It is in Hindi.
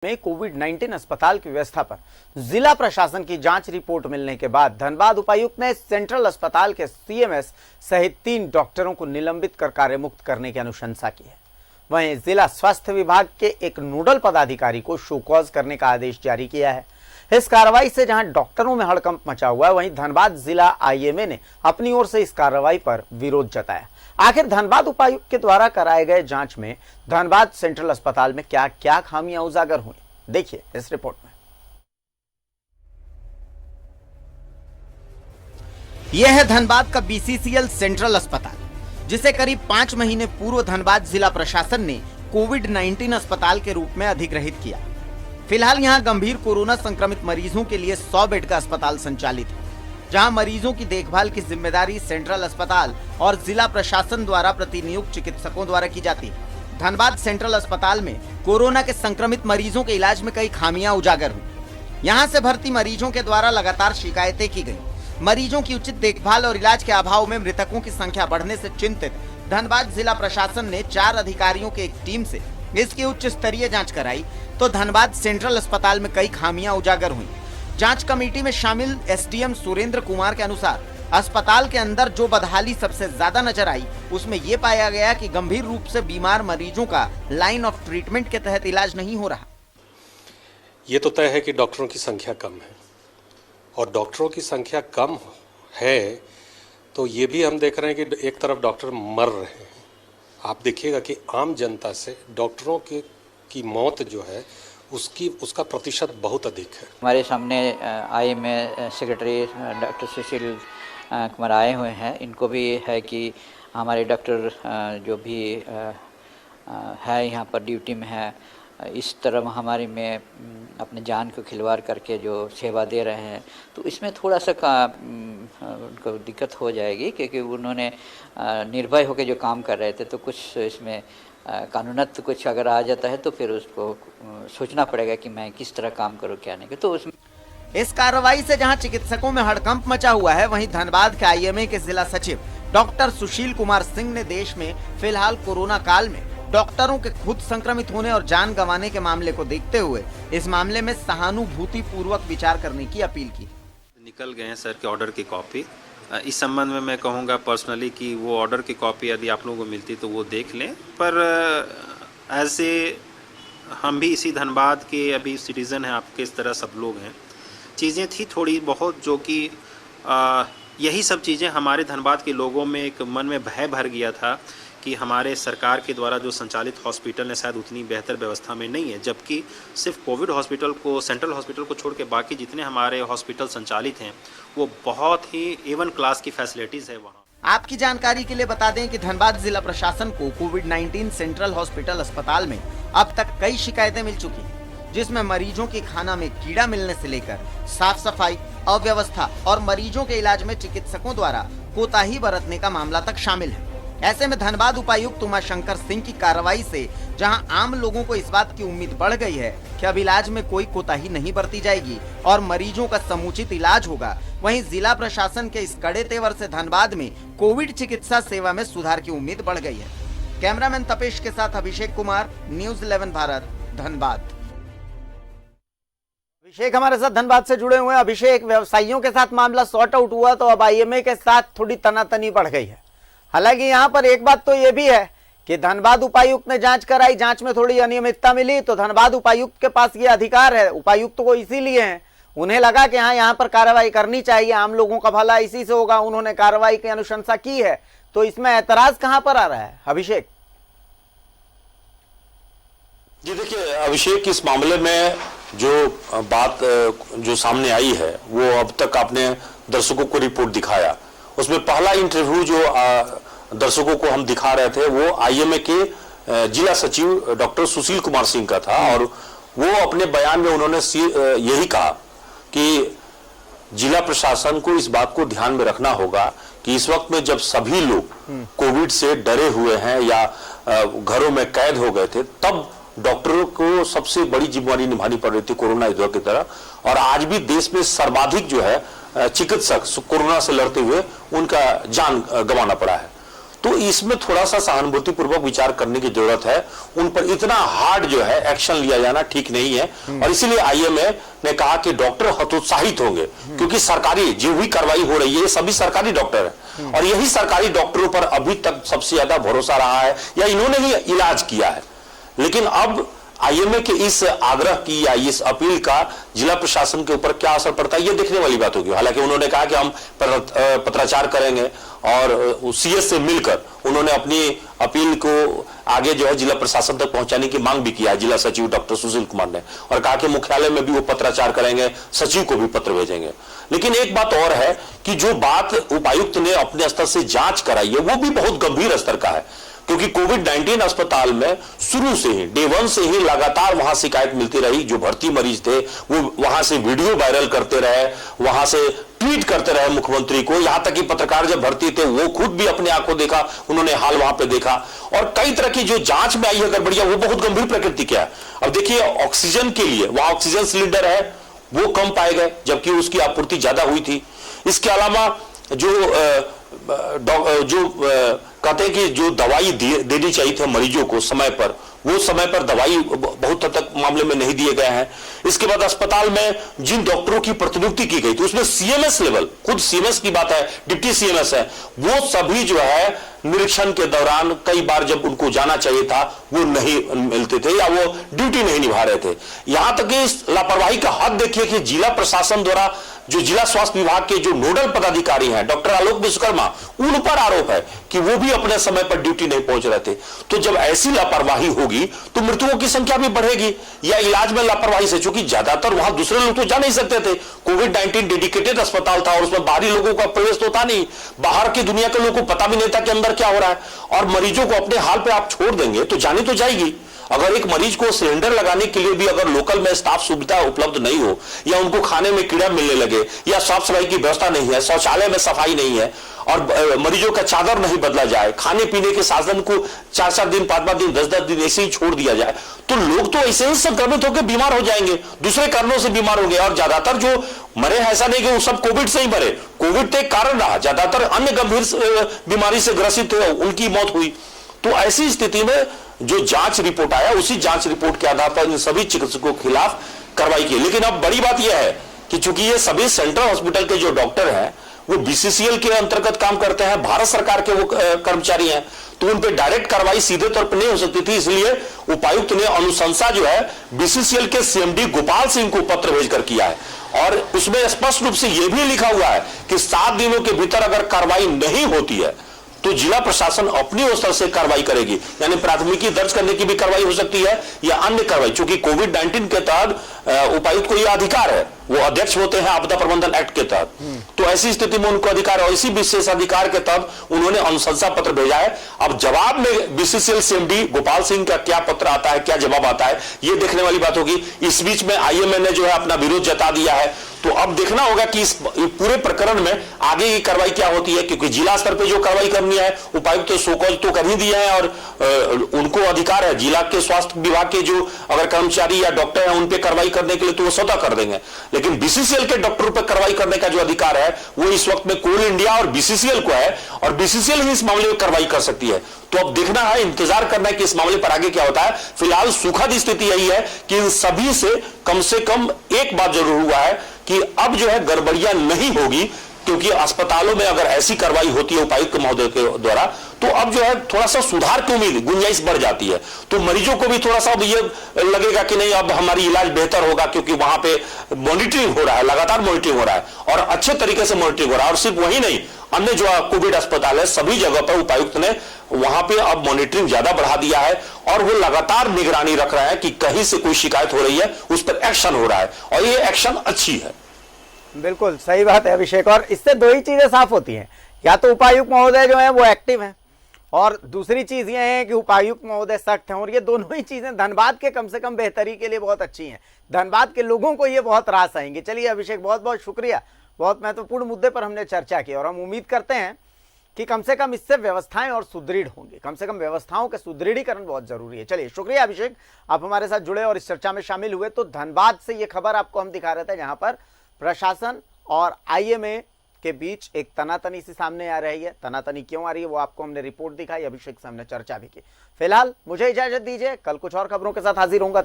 में कोविड-19 अस्पताल की व्यवस्था पर जिला प्रशासन की जांच रिपोर्ट मिलने के बाद धनबाद उपायुक्त ने सेंट्रल अस्पताल के सीएमएस सहित 3 डॉक्टरों को निलंबित कर कार्यमुक्त करने की अनुशंसा की है। वहीं जिला स्वास्थ्य विभाग के एक नोडल पदाधिकारी को शो कॉज करने का आदेश जारी किया है। इस कार्रवाई से जहां डॉक्टरों में हड़कंप मचा हुआ है, वहीं धनबाद जिला आईएमए ने अपनी ओर से इस कार्रवाई पर विरोध जताया। आखिर धनबाद उपायुक्त के द्वारा कराए गए जांच में धनबाद सेंट्रल अस्पताल में क्या क्या खामियां उजागर हुई, देखिए इस रिपोर्ट में। यह है धनबाद का बीसीसीएल सेंट्रल अस्पताल, जिसे करीब 5 महीने पूर्व धनबाद जिला प्रशासन ने कोविड-19 अस्पताल के रूप में अधिग्रहित किया। फिलहाल यहां गंभीर कोरोना संक्रमित मरीजों के लिए 100 बेड का अस्पताल संचालित है, जहां मरीजों की देखभाल की जिम्मेदारी सेंट्रल अस्पताल और जिला प्रशासन द्वारा प्रतिनियुक्त चिकित्सकों द्वारा की जाती है। धनबाद सेंट्रल अस्पताल में कोरोना के संक्रमित मरीजों के इलाज में कई खामियां उजागर हुई। यहां से भर्ती मरीजों के द्वारा लगातार शिकायतें की गई। मरीजों की उचित देखभाल और इलाज के अभाव में मृतकों की संख्या बढ़ने से चिंतित धनबाद जिला प्रशासन ने 4 अधिकारियों की एक टीम से इसकी उच्च स्तरीय जाँच कराई, तो धनबाद सेंट्रल अस्पताल में कई खामियां उजागर हुई। जांच कमेटी में शामिल एसडीएम सुरेंद्र कुमार के अनुसार अस्पताल के अंदर जो बदहाली सबसे ज्यादा नजर आई, उसमें यह पाया गया कि गंभीर रूप से बीमार मरीजों का लाइन ऑफ ट्रीटमेंट के तहत इलाज नहीं हो रहा। ये तो तय है कि डॉक्टरों की संख्या कम है, और डॉक्टरों की संख्या कम है तो ये भी हम देख रहे हैं कि एक तरफ डॉक्टर मर रहे हैं। आप देखिएगा कि आम जनता से डॉक्टरों की मौत जो है उसका प्रतिशत बहुत अधिक है। हमारे सामने IMA secretary doctor Sushil Kumar आए हुए हैं। इनको भी है कि हमारे डॉक्टर जो भी है यहाँ पर ड्यूटी में है, इस तरह महामारी में अपने जान को खिलवाड़ करके जो सेवा दे रहे हैं, तो इसमें थोड़ा सा उनको दिक्कत हो जाएगी, क्योंकि उन्होंने निर्भय होकर जो काम कर रहे थे, तो कुछ इसमें कानूनत कुछ अगर आ जाता है तो फिर उसको सोचना पड़ेगा कि मैं किस तरह काम करूं क्या नहीं। तो उसमें इस कार्रवाई से जहां चिकित्सकों में हड़कंप मचा हुआ है, वहीं धनबाद के आईएमए के जिला सचिव डॉक्टर सुशील कुमार सिंह ने देश में फिलहाल कोरोना काल में डॉक्टरों के खुद संक्रमित होने और जान गंवाने के मामले को देखते हुए इस मामले में सहानुभूति पूर्वक विचार करने की अपील की। निकल गए हैं सर के ऑर्डर की कॉपी। इस संबंध में मैं कहूँगा पर्सनली कि वो ऑर्डर की कॉपी यदि आप लोगों को मिलती तो वो देख लें। पर ऐसे हम भी इसी धनबाद के अभी सिटीज़न हैं, आपके इस तरह सब लोग हैं। चीज़ें थी थोड़ी बहुत जो कि यही सब चीज़ें हमारे धनबाद के लोगों में एक मन में भय भर गया था कि हमारे सरकार के द्वारा जो संचालित हॉस्पिटल है शायद उतनी बेहतर व्यवस्था में नहीं है, जबकि सिर्फ कोविड हॉस्पिटल को, सेंट्रल हॉस्पिटल को छोड़ के बाकी जितने हमारे हॉस्पिटल संचालित हैं वो बहुत ही A1 क्लास की फैसिलिटीज़ है वहाँ। आपकी जानकारी के लिए बता दें कि धनबाद जिला प्रशासन को कोविड-19 सेंट्रल हॉस्पिटल अस्पताल में अब तक कई शिकायतें मिल चुकी हैं, जिसमें मरीजों के खाना में कीड़ा मिलने से लेकर साफ सफाई, अव्यवस्था और मरीजों के इलाज में चिकित्सकों द्वारा कोताही बरतने का मामला तक शामिल है। ऐसे में धनबाद उपायुक्त उमाशंकर सिंह की कार्रवाई से जहां आम लोगों को इस बात की उम्मीद बढ़ गई है कि अब इलाज में कोई कोताही नहीं बरती जाएगी और मरीजों का समुचित इलाज होगा, वहीं जिला प्रशासन के इस कड़े तेवर से धनबाद में कोविड चिकित्सा सेवा में सुधार की उम्मीद बढ़ गई है। कैमरामैन तपेश के साथ अभिषेक कुमार, न्यूज़ 11 भारत, धनबाद। अभिषेक हमारे साथ धनबाद से जुड़े हुए हैं। अभिषेक, व्यवसायियों के साथ मामला सॉर्ट आउट हुआ तो अब आईएमए के साथ थोड़ी तनातनी बढ़ गई है। हालांकि यहाँ पर एक बात तो ये भी है कि धनबाद उपायुक्त ने जांच कराई, जांच में थोड़ी अनियमितता मिली, तो धनबाद उपायुक्त के पास ये अधिकार है, उपायुक्त को इसीलिए है, उन्हें लगा कि हाँ यहाँ पर कार्रवाई करनी चाहिए, आम लोगों का भला इसी से होगा, उन्होंने कार्रवाई की अनुशंसा की है, तो इसमें ऐतराज कहां पर आ रहा है अभिषेक? जी देखिए अभिषेक, इस मामले में जो बात जो सामने आई है वो अब तक आपने दर्शकों को रिपोर्ट दिखाया। उसमें पहला इंटरव्यू जो दर्शकों को हम दिखा रहे थे वो आईएमए के जिला सचिव डॉक्टर सुशील कुमार सिंह का था, और वो अपने बयान में उन्होंने यही कहा कि जिला प्रशासन को इस बात को ध्यान में रखना होगा कि इस वक्त में जब सभी लोग कोविड से डरे हुए हैं या घरों में कैद हो गए थे, तब डॉक्टरों को सबसे बड़ी जिम्मेवारी निभानी पड़ रही थी कोरोना योद्धा की तरह, और आज भी देश में सर्वाधिक जो है चिकित्सक कोरोना से लड़ते हुए उनका जान गंवाना पड़ा है। तो इसमें थोड़ा सा सहानुभूति पूर्वक विचार करने की जरूरत है। उन पर इतना हार्ड जो है एक्शन लिया जाना ठीक नहीं है, और इसीलिए आईएमए ने कहा कि डॉक्टर हतोत्साहित होंगे, क्योंकि सरकारी जो भी कार्रवाई हो रही है ये सभी सरकारी डॉक्टर है, और यही सरकारी डॉक्टरों पर अभी तक सबसे ज्यादा भरोसा रहा है, या इन्होंने ही इलाज किया है। लेकिन अब आईएमए के इस आग्रह की या इस अपील का जिला प्रशासन के ऊपर क्या असर पड़ता है ये देखने वाली बात होगी। हालांकि उन्होंने कहा कि हम पत्राचार करेंगे, और सीएस से मिलकर उन्होंने अपनी अपील को आगे जो है जिला प्रशासन तक पहुंचाने की मांग भी किया है जिला सचिव डॉक्टर सुशील कुमार ने, और कहा कि मुख्यालय में भी वो पत्राचार करेंगे, सचिव को भी पत्र भेजेंगे। लेकिन एक बात और है कि जो बात उपायुक्त ने अपने स्तर से जांच कराई है वो भी बहुत गंभीर स्तर का है, क्योंकि कोविड-19 अस्पताल में शुरू से ही डे 1 से ही लगातार वहां शिकायत मिलती रही। जो भर्ती मरीज थे वो वहां से वीडियो वायरल करते रहे, वहां से ट्वीट करते रहे मुख्यमंत्री को, यहां तक कि पत्रकार जब भर्ती थे वो खुद भी अपने आंखों देखा, उन्होंने हाल वहां पे देखा, और कई तरह की जो जांच में आई है गड़बड़ियां वो बहुत गंभीर प्रकृति की है। अब देखिए, ऑक्सीजन के लिए वहां ऑक्सीजन सिलेंडर है वो कम पाए गए, जबकि उसकी आपूर्ति ज्यादा हुई थी। इसके अलावा जो कहते हैं कि जो दवाई देनी चाहिए थी मरीजों को समय पर, वो समय पर दवाई बहुत हद तक मामले में नहीं दिए गए हैं। इसके बाद अस्पताल में जिन डॉक्टरों की प्रतिनियुक्ति की गई थी उसमें सीएमएस लेवल, खुद सीएमएस की बात है, डिप्टी सीएमएस है, वो सभी जो है निरीक्षण के दौरान कई बार जब उनको जाना चाहिए था वो नहीं मिलते थे या वो ड्यूटी नहीं निभा रहे थे। यहां तक कि इस लापरवाही का हद देखिए कि जिला प्रशासन द्वारा जो जिला स्वास्थ्य विभाग के जो नोडल पदाधिकारी हैं डॉक्टर आलोक विश्वकर्मा, उन पर आरोप है कि वो भी अपने समय पर ड्यूटी नहीं पहुंच रहे थे। तो जब ऐसी लापरवाही होगी तो मृतकों की संख्या भी बढ़ेगी, या इलाज में लापरवाही से, क्योंकि ज्यादातर वहां दूसरे लोग तो जा नहीं सकते थे, कोविड-19 डेडिकेटेड अस्पताल था और उसमें बाहरी लोगों का प्रवेश तो था नहीं, बाहर की दुनिया के लोगों को पता भी नहीं था कि अंदर क्या हो रहा है, और मरीजों को अपने हाल पे आप छोड़ देंगे तो जानी तो जाएगी। अगर एक मरीज को सिलेंडर लगाने के लिए भी अगर लोकल में स्टाफ सुविधा उपलब्ध नहीं हो, या उनको खाने में कीड़ा मिलने लगे, या साफ सफाई की व्यवस्था नहीं है, शौचालय में सफाई नहीं है, और मरीजों का चादर नहीं बदला जाए, खाने पीने के साधन को 4-4 दिन 5-5 दिन 10-10 दिन ऐसे ही छोड़ दिया जाए, तो लोग तो ऐसे ही संक्रमित होकर बीमार हो जाएंगे, दूसरे कारणों से बीमार होंगे। और ज्यादातर जो मरे ऐसा नहीं कि वो सब कोविड से ही मरे, कोविड तो एक कारण रहा, ज्यादातर अन्य गंभीर बीमारी से ग्रसित हुए उनकी मौत हुई। तो ऐसी स्थिति में जो जांच रिपोर्ट आया उसी जांच रिपोर्ट के आधार पर इन सभी चिकित्सकों के खिलाफ कार्रवाई की। लेकिन अब बड़ी बात यह है कि चूंकि ये सभी सेंट्रल हॉस्पिटल के जो डॉक्टर हैं वो बीसीसीएल के अंतर्गत काम करते हैं, भारत सरकार के वो कर्मचारी हैं, तो उन पे डायरेक्ट कार्रवाई सीधे तौर पर नहीं हो सकती थी। इसलिए उपायुक्त ने अनुशंसा जो है बीसीसीएल के सीएमडी गोपाल सिंह को पत्र भेजकर किया है, और उसमें स्पष्ट रूप से यह भी लिखा हुआ है कि 7 दिनों के भीतर अगर कार्रवाई नहीं होती है तो जिला प्रशासन अपनी ओर से कार्रवाई करेगी, यानी प्राथमिकी दर्ज करने की भी कार्रवाई हो सकती है या अन्य कार्रवाई। चूंकि कोविड-19 के तहत उपायुक्त को यह अधिकार है, वो अध्यक्ष होते हैं आपदा प्रबंधन एक्ट के तहत, तो ऐसी स्थिति में उनको अधिकार है, और इसी विशेष अधिकार के तहत उन्होंने अनुशंसा पत्र भेजा है। अब जवाब में बीसीसीएल सीएमडी गोपाल सिंह का क्या पत्र आता है, क्या जवाब आता है, ये देखने वाली बात होगी। इस बीच में आईएमए ने जो है अपना विरोध जता दिया है, तो अब देखना होगा कि इस पूरे प्रकरण में आगे की कार्रवाई क्या होती है, क्योंकि जिला स्तर पे जो कार्रवाई करनी है उपायुक्त तो शोकॉज तो कर ही दिया है, और उनको अधिकार है जिला के स्वास्थ्य विभाग के जो अगर कर्मचारी या डॉक्टर हैं उन पे कार्रवाई करने के लिए तो वो स्वतः कर देंगे, लेकिन बीसीसीएल के डॉक्टरों पर कार्रवाई करने का जो अधिकार है वो इस वक्त में कोल इंडिया और बीसीसीएल को है, और बीसीसीएल ही इस मामले में कार्रवाई कर सकती है। तो अब देखना है, इंतजार करना है कि इस मामले पर आगे क्या होता है। फिलहाल सुखद स्थिति यही है कि इन सभी से कम एक बात जरूर हुआ है कि अब जो है गड़बड़ियां नहीं होगी, क्योंकि अस्पतालों में अगर ऐसी कार्रवाई होती है उपायुक्त महोदय के द्वारा तो अब जो है थोड़ा सा सुधार की उम्मीद गुंजाइश बढ़ जाती है, तो मरीजों को भी थोड़ा सा ये लगेगा कि नहीं अब हमारी इलाज बेहतर होगा, क्योंकि वहां पे मॉनिटरिंग हो रहा है, लगातार मॉनिटरिंग हो रहा है और अच्छे तरीके से मॉनिटरिंग हो रहा है। और सिर्फ वही नहीं, अन्य जो कोविड अस्पताल है सभी जगह पर उपायुक्त ने वहां पे अब मॉनिटरिंग ज्यादा बढ़ा दिया है, और वो लगातार निगरानी रख रहा है कि कहीं से कोई शिकायत हो रही है उस पर एक्शन हो रहा है, और ये एक्शन अच्छी है। बिल्कुल सही बात है अभिषेक, और इससे दो ही चीजें साफ होती हैं, या तो उपायुक्त महोदय जो है वो एक्टिव हैं, और दूसरी चीज ये है कि उपायुक्त महोदय सख्त हैं, और ये दोनों ही चीजें धनबाद के कम से कम बेहतरी के लिए बहुत अच्छी हैं, धनबाद के लोगों को ये बहुत रास आएंगे। चलिए अभिषेक, बहुत बहुत शुक्रिया, बहुत महत्वपूर्ण मुद्दे पर हमने चर्चा की, और हम उम्मीद करते हैं कि कम से कम इससे व्यवस्थाएं और सुदृढ़ होंगी, कम से कम व्यवस्थाओं के सुदृढ़ीकरण बहुत जरूरी है। चलिए शुक्रिया अभिषेक, आप हमारे साथ जुड़े और इस चर्चा में शामिल हुए। तो धनबाद से ये खबर आपको हम दिखा रहे थे, जहां पर प्रशासन और आईएमए के बीच एक तनातनी सी सामने आ रही है। तनातनी क्यों आ रही है वो आपको हमने रिपोर्ट दिखाई, अभिषेक से हमने चर्चा भी की। फिलहाल मुझे इजाजत दीजिए, कल कुछ और खबरों के साथ हाजिर होऊंगा।